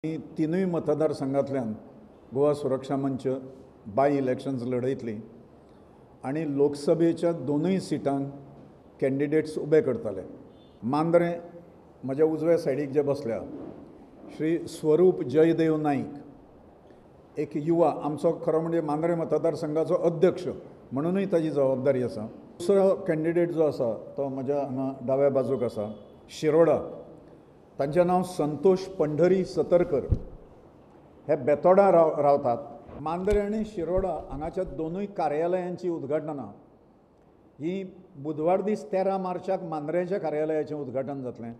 तीनूय मतदारसंघांतल्यान गोवा सुरक्षा मंच bye elections लढयतली आणि लोकसभेच्या दोनूय सिटांक कॅन्डिडेट्स उबे करतले। मांद्रे म्हज्या उजव्या सायडीक जे बसल्या श्री स्वरूप जयदेव नाईक, एक युवा, आमचो खरो म्हणजे मांद्रे मतदारसंघाचो अध्यक्ष म्हणूनय ताजी जबाबदारी आसा। दुसरो कॅन्डिडेट जो आसा तो म्हज्या हांगा दाव्या बाजूक आसा, शिरोडा, तांचें नांव संतोष पंढरी सतरकर। हे बेतोडा रावतात। मांद्रे आनी शिरोडा हांगाच्या दोनूय कार्यालयांची उद्घाटनां ही बुधवार दीस 13 मार्चाक मांद्रेच्या कार्यालयाचें उद्घाटन जातलें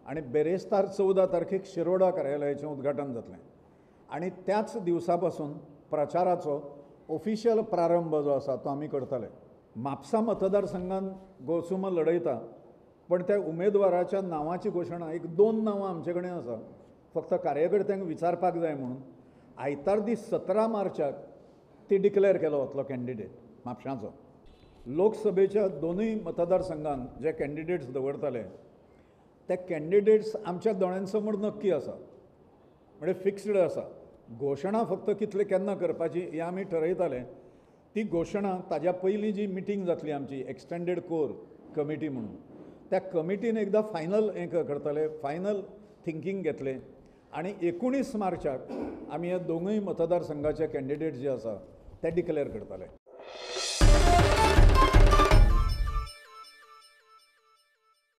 आनी बेरेस्तार 14 तारखेक शिरोडा कार्यालयाचें उद्घाटन जातलें आनी त्याच दिवसा पासून प्रचाराचो ऑफिशियल प्रारंभ जो आसा तो आमी करतले। म्हापसा मतदारसंघान गोसुम लढयता, पण त्या उमेदवाराच्या नांवाची घोशणा एक 2 नांवां आमचे कडेन आसा, फक्त कार्यकर्त्यांक विचारपाक जाय म्हणून। आयतार दीस 17 मार्चाक ती डिक्लेअर केलो वतलो कॅन्डिडेट म्हापशाचो। लोकसभेच्या दोनूय मतदारसंघान जे कॅन्डिडेट्स दवरतले ते कॅन्डिडेट्स आमच्या दोळ्यांसमोर नक्की आसा, म्हणजे फिक्स्ड आसा। घोशणा फक्त कितले केन्ना करपाची हे आमी ठरयताले। ती घोशणा ताज्या पयलीं जी मिटींग जातली आमची एक्सटेंडेड कोर कमिटी म्हणून, त्या कमिटीन एकदां फायनल करतले, फायनल थिंकींग घेतले आनी 19 मार्चाक आमी ह्या दोनूय मतदारसंघाचे कॅन्डिडेट जे आसा ते डिक्लेअर करतले।